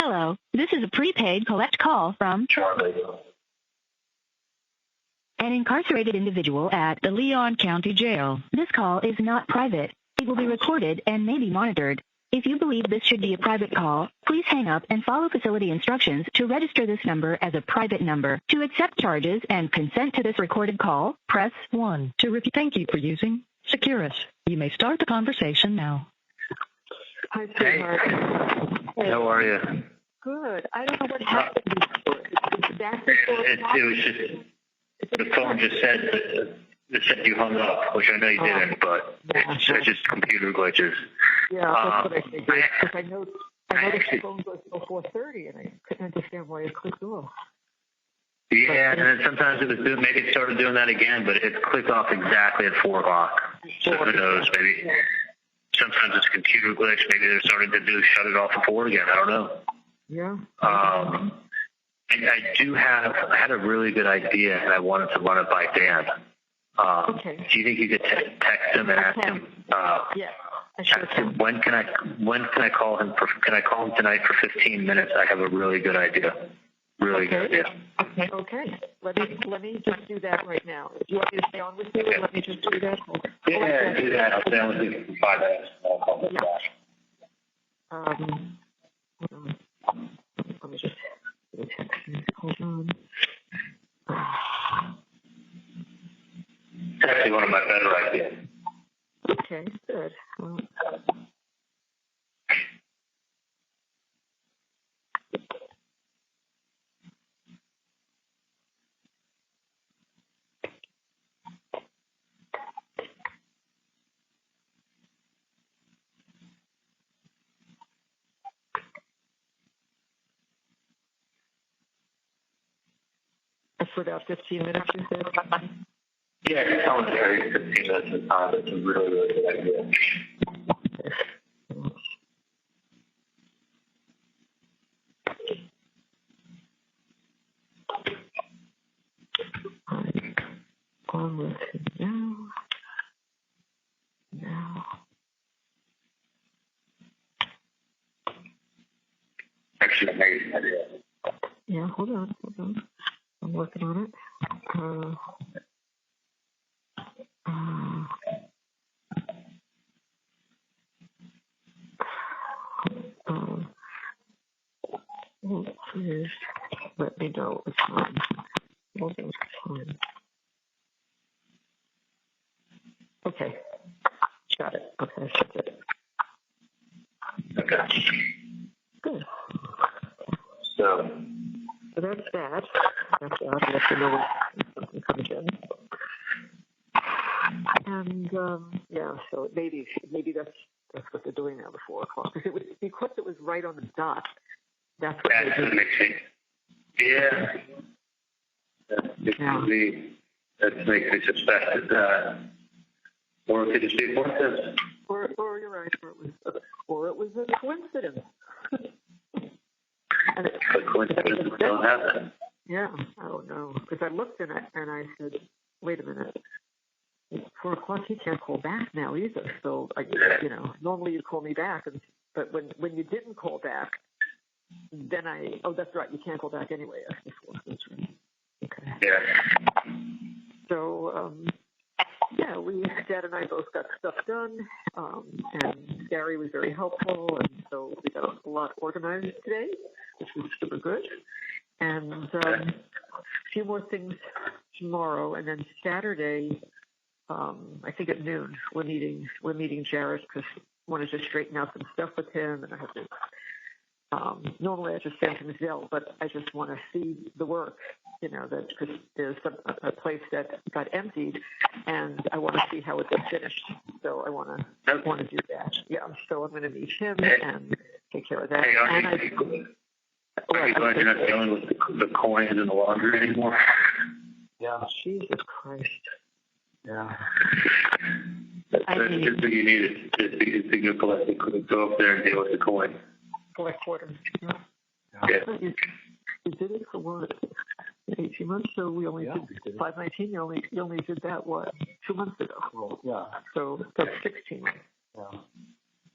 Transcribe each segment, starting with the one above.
Hello, this is a prepaid collect call from Charlie. an incarcerated individual at the Leon County Jail. This call is not private. It will be recorded and may be monitored. If you believe this should be a private call, please hang up and follow facility instructions to register this number as a private number. To accept charges and consent to this recorded call, press 1. To repeat, thank you for using Securus. You may start the conversation now. Hi, sweetheart. Hey, how are you? Good. I don't know what happened before. It was just, the phone just said you hung up, which I know you didn't, but it's just computer glitches. Yeah, that's what I figured. Because I noticed the phone goes till 4:30, and I couldn't understand why it clicked off. Yeah, and then sometimes maybe it started doing that again, but it clicked off exactly at 4 o'clock. So who knows, maybe. Yeah. Sometimes it's a computer glitch. Maybe they're starting to shut it off at 4 again. I don't know. Yeah. I had a really good idea, and I wanted to run it by Dan. Okay. Do you think you could text him and ask him? Yeah. I sure can. When can I call him? Can I call him tonight for 15 minutes? I have a really good idea. Really good idea. Okay. Let me just do that right now. Do you want me to stay on with you? Or let me just do that. Yeah, do that. I'll stay on with you for 5 minutes. I'll call him back. Let me just hold on. It's actually one of my better ideas. Okay, good. Well, for about 15 minutes, you said? Yeah, just tell him to carry 15 minutes at a time. It's a really, really good idea. I'm on with him now. Actually, amazing idea. Yeah, hold on. I'm working on it. Please let me know if I'm moving time. Okay. Got it. Okay, that's it. Okay. Good. So that's that. That's that. I'll let you know when something comes in. And yeah, so maybe that's what they're doing now at 4 o'clock. Because it was right on the dot. That's what that makes sense. Yeah. That makes me suspect that, or it could just be a coincidence. Or you're right, or it was a coincidence. But coincidences don't happen. Yeah, I don't know. Because I looked at it and I said, wait a minute. It's 4 o'clock, he can't call back now either. So, normally you call me back. But when you didn't call back, then that's right, you can't call back anyway after 4. That's right. Okay. Yeah. So, Dad and I both got stuff done, and Gary was very helpful, and so we got a lot organized today, which was super good. And a few more things tomorrow, and then Saturday, I think at noon, we're meeting Jared because I wanted to straighten out some stuff with him, and I have to. Normally I just send him Zelle, but I just want to see the work, that because there's a place that got emptied, and I want to see how it gets finished. So I want to do that. Yeah. So I'm going to meet him and take care of that. Hey, are you glad you're not dealing with the coins and the laundry anymore? Yeah. Jesus Christ. Yeah. That's what you need is to go up there and deal with the coin. Collect quarters. Yeah. Yeah. You did it for what? 18 months. So we only did 519. You only did that 2 months ago. Well, yeah. So that's 16 months. Yeah.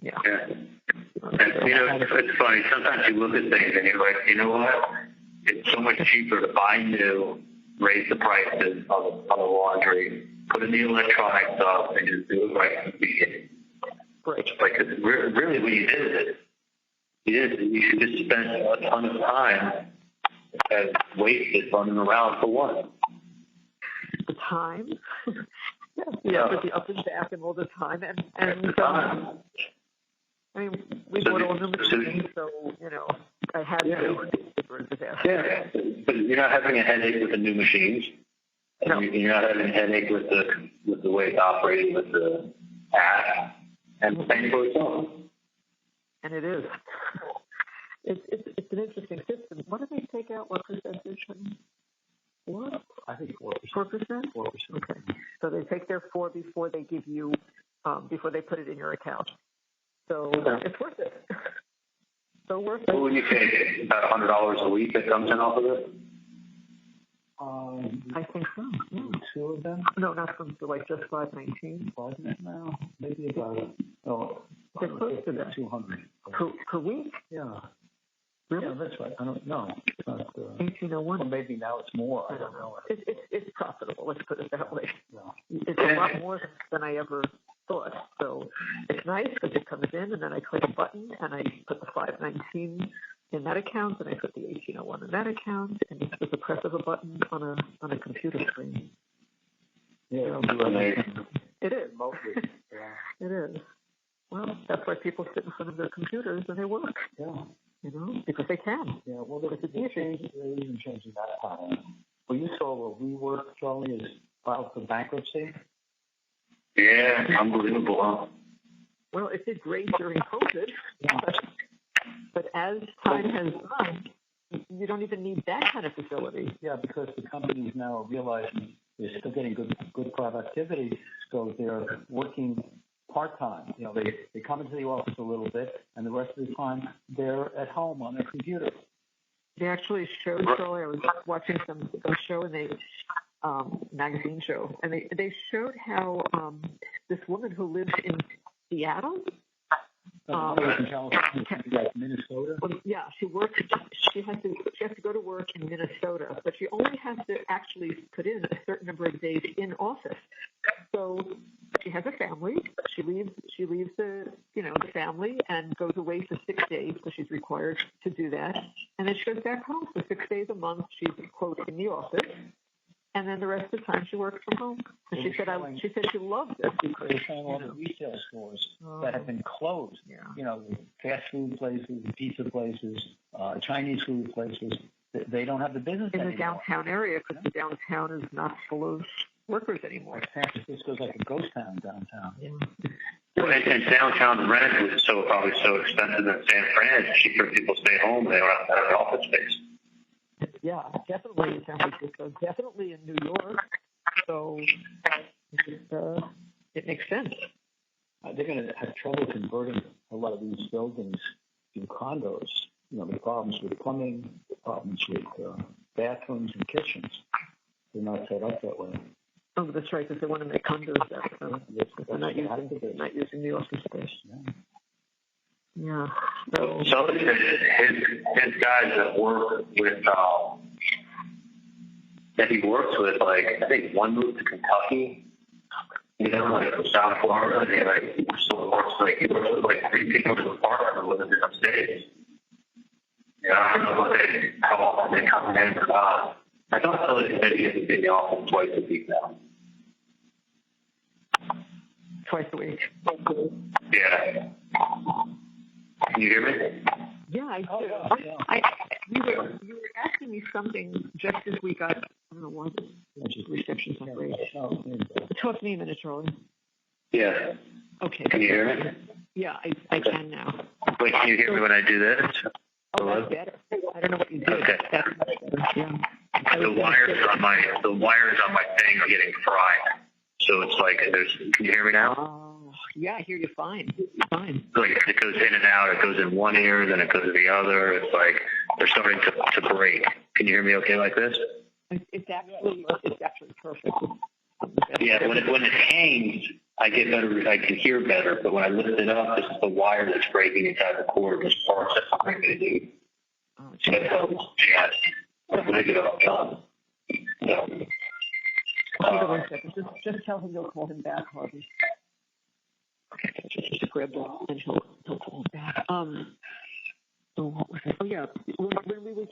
Yeah. Yeah. And, it's funny. Sometimes you look at things and you're like, you know what? It's so much cheaper to buy new, raise the prices on the laundry, put in the electronic stuff, and just do it right from the beginning. Right. Like, really what you did you should just spend a ton of time and wasted running around for what? The time. Yeah, with the up and back and all the time. And I mean, we bought all new machines, so, I had to for a disaster. Yeah, but you're not having a headache with the new machines. No. You're not having a headache with the way it's operating with the app, and the same for itself. And it is. It's an interesting system. What do they take out? What percentage? What? I think 4%. 4%? 4%. Okay. So they take their 4 before they give you, before they put it in your account. So it's worth it. So worth it. What would you say? About $100 a week that comes in off of it? I think so. Yeah. 2 of them? No, not from like just $519. No, maybe about they're close to that. 200 per week. Yeah. Really? Yeah, that's right. I don't know. It's not, 1801. Or maybe now it's more. I don't know. It's profitable. Let's put it that way. Yeah. It's a lot more than I ever thought. So it's nice because it comes in, and then I click a button, and I put the $519 in that account, and I put the 1801 in that account, and it's with the press of a button on a computer screen. Yeah, it is. Mostly. Yeah. It is. Well, that's why people sit in front of their computers and they work. Yeah. Because they can. Yeah, well, they're even changing that time. Well, you saw what WeWork, Charlie, is filed for bankruptcy. Yeah, unbelievable, huh? Well, it did great during COVID, but as time has gone, you don't even need that kind of facility. Yeah, because the companies now are realizing they're still getting good productivity, so they're working part-time. They come into the office a little bit, and the rest of the time they're at home on their computer. They actually showed, Charlie, I was watching some show, and they magazine show, and they showed how this woman who lives in Seattle, in California, like Minnesota. Yeah, she works. She has to go to work in Minnesota, but she only has to actually put in a certain number of days in office. So she has a family. She leaves the the family and goes away for 6 days, so she's required to do that. And then she goes back home. So 6 days a month, she's quote in the office. And then the rest of the time she works from home. And she said she loves it because they're showing all the retail stores that have been closed. Yeah. Fast food places, pizza places, Chinese food places. They don't have the business in anymore. The downtown area, because the downtown is not full of workers anymore. San Francisco's like a ghost town downtown. Yeah. And downtown rent is probably so expensive in San Fran. It's cheaper people stay home. They don't have to have office space. Yeah, definitely in San Francisco, definitely in New York. So it makes sense. They're going to have trouble converting a lot of these buildings to condos. The problems with plumbing, problems with bathrooms and kitchens. They're not set up that way. Oh, that's right, because they want to make condos that they're not using the office space. Yeah. So his guys that work with that he works with, like I think one moved to Kentucky, like from South Florida, and he works with like 3 people in the apartment living in upstate. I don't know how often they come in or not. I thought that he has to be in the office twice a week now. Twice a week. Yeah. Can you hear me? Yeah, I do. You were asking me something just as we got. I don't know why the reception's not great. Talk to me a minute, Charlie. Yeah. Okay. Can you hear me? Yeah, I can now. Wait, can you hear me when I do this? Oh, that's better. I don't know what you did. Okay. That's much better. Yeah. The wires on my thing are getting fried. So it's like can you hear me now? Oh, yeah, I hear you fine. Fine. Like it goes in and out. It goes in one ear, then it goes in the other. It's like they're starting to break. Can you hear me okay like this? It's actually perfect. Yeah, when it hangs, I get better. I can hear better, but when I lift it up, this is the wire that's breaking inside the cord. This part that's not going to do. Oh, So it helps. Yeah. When I get up, so, hold on 1 second. Just tell him you'll call him back, Harvey. Okay, just grab that and he'll call him back. So what was it? Oh yeah, when we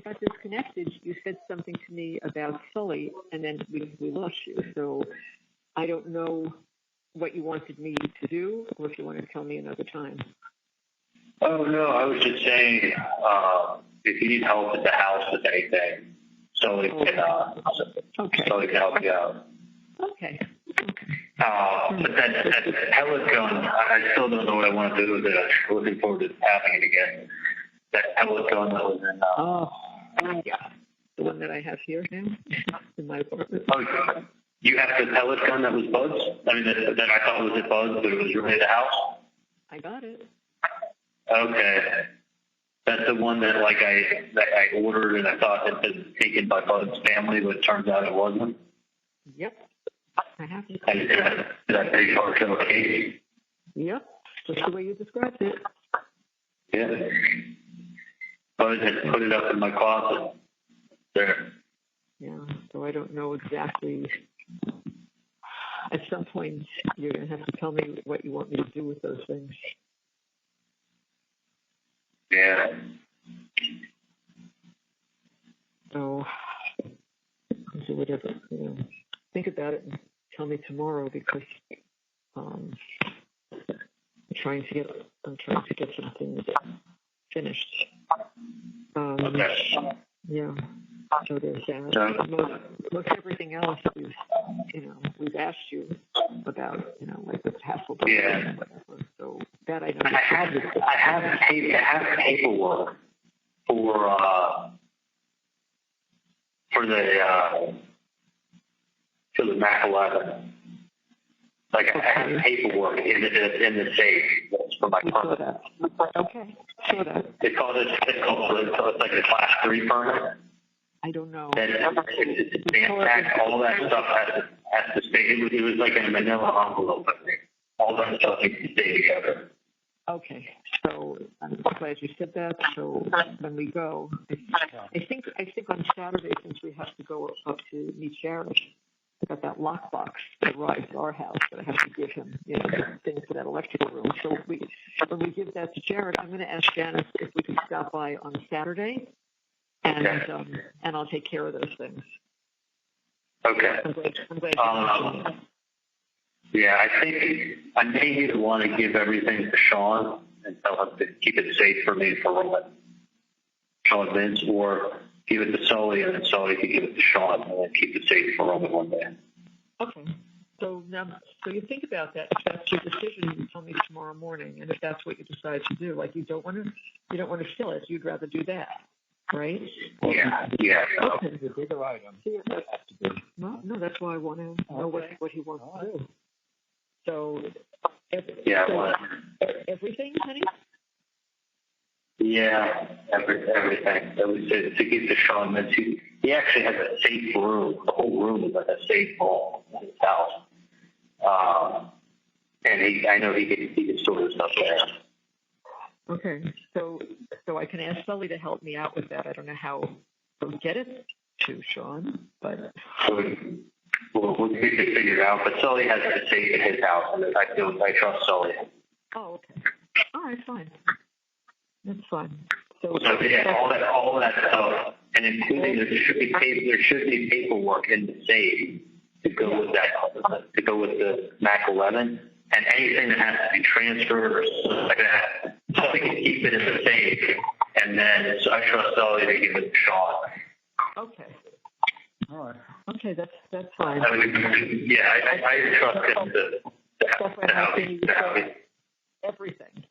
got disconnected, you said something to me about Sully, and then we lost you. So I don't know what you wanted me to do, or if you want to tell me another time. Oh no, I was just saying, if you need help at the house with anything, Sully can help you out. Okay. But that pellet gun, I still don't know what I want to do with it. I'm looking forward to having it again. That pellet gun that was in. Yeah, the one that I have here now in my apartment. Oh, you have the pellet gun that was Bud's? I mean, that I thought was at Bud's, but it was really the house? I got it. Okay. That's the one that I ordered and I thought had been taken by Bud's family, but it turns out it wasn't. Yep. I have it. And that big hardshell case. Yep. Just the way you described it. Yeah. Bud had put it up in my closet. There. Yeah. So I don't know exactly. At some point, you're going to have to tell me what you want me to do with those things. Yeah. So whatever, think about it and tell me tomorrow, because I'm trying to get some things finished. Okay. Yeah. So there's that. Most everything else we've asked you about, like the hassle. Yeah. Whatever. So that I know. I have paperwork for the Mac 11. Like I have paperwork in the safe that's for my permit. Okay, sure that. It's like a class 3 permit. I don't know. It's stamp back, all that stuff has to stay. It was like in a manila envelope, I think. All that stuff needs to stay together. Okay, so I'm glad you said that. So when we go, I think on Saturday, since we have to go up to meet Jared, I got that lockbox that arrives at our house that I have to give him, things for that electrical room. So when we give that to Jared, I'm going to ask Janice if we can stop by on Saturday, and I'll take care of those things. Okay. I'm glad you mentioned that. Yeah, I think I may either want to give everything to Sean and tell him to keep it safe for me for Roman, Sean Vince, or give it to Sully and then Sully can give it to Sean and then keep it safe for Roman one day. Okay. So now, so you think about that. If that's your decision, you tell me tomorrow morning. And if that's what you decide to do, like you don't want to fill it, you'd rather do that, right? Yeah. Okay. The bigger item. No, that's why I want to know what he wants to do. So, everything, honey? Yeah, everything. That was to give to Sean. He actually has a safe room. The whole room is like a safe vault in his house. And I know he can store his stuff there. Okay, so I can ask Sully to help me out with that. I don't know how to get it to Sean, but we can figure it out. But Sully has a safe in his house, and I trust Sully. Oh, okay. All right, fine. That's fine. So yeah, all that stuff, and including there should be paperwork in the safe to go with that, to go with the Mac 11, and anything that has to be transferred or something like that, so we can keep it in the safe, and then so I trust Sully to give it to Sean. Okay. All right. Okay, that's fine. I trust him to help me. Everything.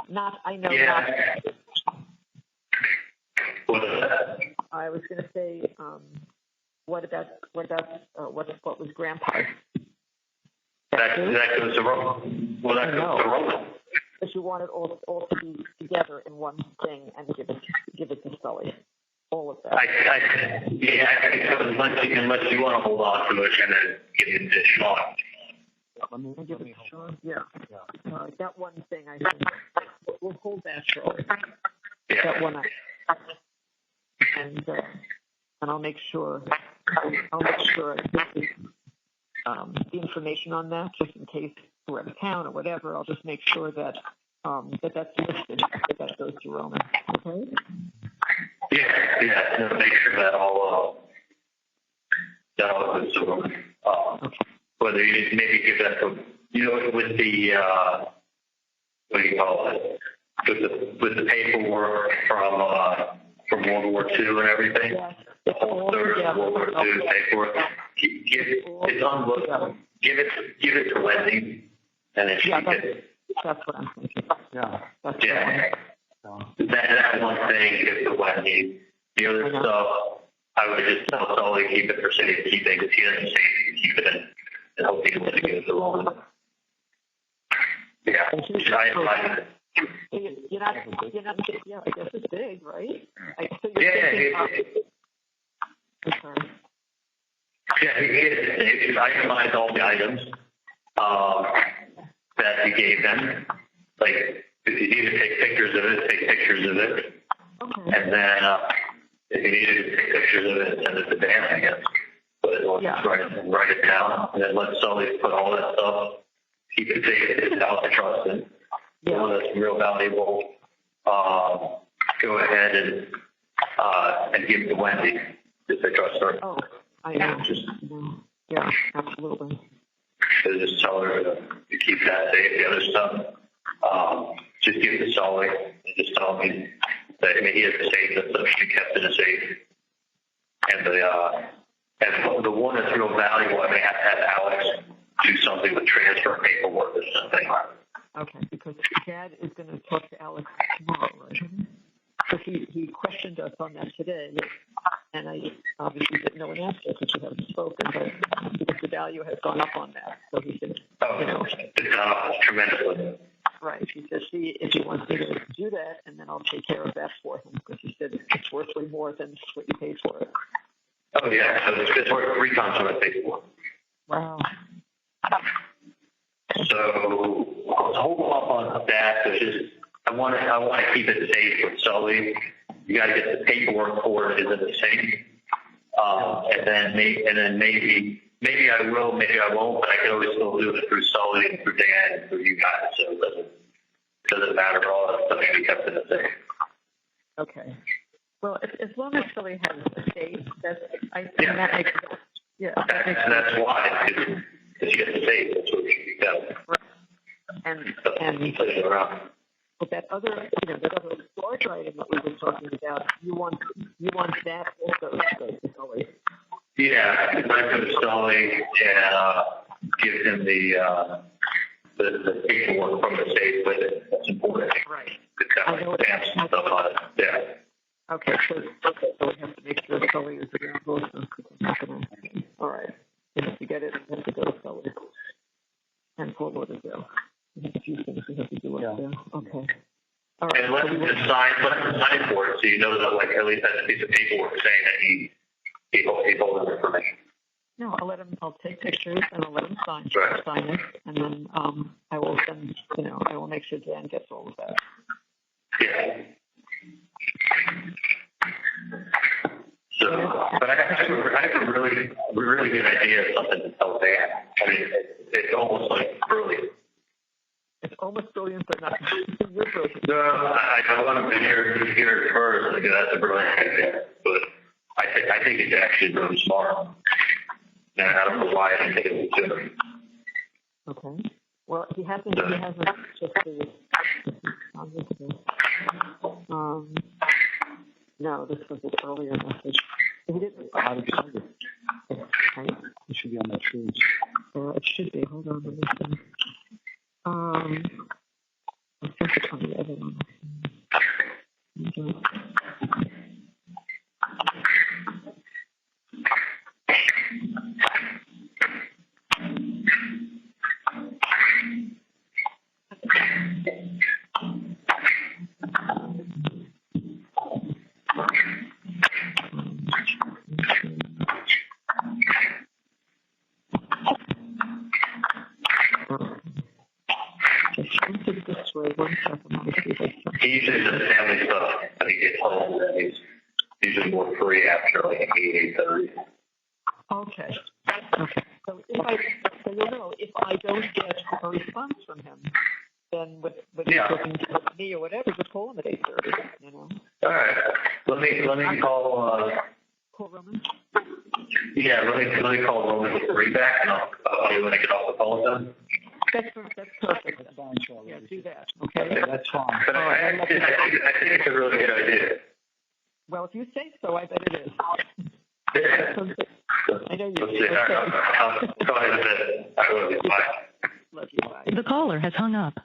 Not, I know. Yeah. Not. I was going to say, what was Grandpa's? That goes to Roman. Well, that goes to Roman. But you want it all to be together in one thing and give it to Sully. All of that. I think so, unless you want to hold on to it and then give it to Sean. Let me Sure. Yeah. Yeah. All right. That one thing I think we'll hold that for Yeah. that one. And I'll make sure. I'll make sure the information on that, just in case we're out of town or whatever. I'll just make sure that that's listed. That goes to Roman. Okay. Yeah. And make sure that all goes to Roman. Whether you maybe give that to, with the what do you call it? With the paperwork from World War II and everything. Yes. The whole third of World War II paperwork. Give it to Wendy, and then she can. That's what I'm thinking. Yeah. That one thing, give to Wendy. The other stuff, I would just tell Sully keep it for safekeeping because he doesn't say keep it and hope he gets to give it to Roman. Yeah, You're not, yeah, I guess it's big, right? He itemized all the items that he gave them. Like, if you need to take pictures of it, take pictures of it. Okay. And then if you needed to take pictures of it, send it to Dan, I guess. But write it down, and then let Sully put all that stuff, keep it safe in his house, trust it. The one that's real valuable, go ahead and give it to Wendy if they trust her. Oh, I know. Yeah, absolutely. So just tell her to keep that safe. The other stuff, just give it to Sully and just tell him that he has a safe that stuff should be kept in a safe. And the one that's real valuable, I may have to have Alex do something with transfer paperwork or something. Okay, because Dad is going to talk to Alex tomorrow, right? Because he questioned us on that today, and I obviously didn't know an answer because we haven't spoken, but because the value has gone up on that, so he said, it's gone up tremendously. Right, he said, see if he wants me to do that, and then I'll take care of that for him, because he said it's worth way more than what you paid for it. Oh yeah, so it's worth 3 times what I paid for. Wow. So I'll hold off on that. It's just I want to keep it safe with Sully. You got to get the paperwork for it is in the safe, and then maybe I will, maybe I won't, but I can always still do it through Sully and through Dan and through you guys. So it doesn't matter. All that stuff should be kept in the safe. Okay. Well, as long as Sully has a safe, that's that's why. Because you get the safe, that's what should be kept. Right. And but that other, that other storage item that we were talking about, you want that also to go to Sully. Yeah, I go to Sully and give him the paperwork from the safe with it. That's important. Right. I know stamps and stuff on it. Yeah. Okay, so we have to make sure Sully is around also. All right. And if you get it, we have to go to Sully and Fort Lauderdale. We have a few things we have to do up there. Okay. All right. And let him sign for it, so you know that at least that's a piece of paperwork saying that he holds the information. No, I'll take pictures and I'll let him sign it, and then I will send. I will make sure Dan gets all of that. Yeah. So, but I have a really good idea of something to tell Dan. I mean, it's almost like brilliant. It's almost brilliant, but not you're brilliant. No, I don't want him to hear it first. Like, that's a brilliant idea, but I think it's actually really smart. And I don't know why I didn't think it was good. Okay. Well, he hasn't just no, this was an earlier message. He didn't. How did you find it? Right? It should be on that tree. It should be. Hold on, let me see. I sent it on the other one. one second. Let me see if I can. He usually does family stuff when he gets home, and he's usually more free after like 8:30. Okay. Okay. So so you'll know if I don't get a response from him, then what he's looking to me or whatever, just call him at 8:30. You know. All right. Let me call. Call Roman. Yeah. Let me call Roman three back, and I'll call you when I get off the phone with him. That's perfect. That's fine, Charlie. Yeah, do that. Okay. Yeah, that's fine. But I think it's a really good idea. Well, if you say so, I bet it is. Yeah. I know you. Let's see. All right. I'll call you in a bit. I will. Bye. Love you. Bye. The caller has hung up.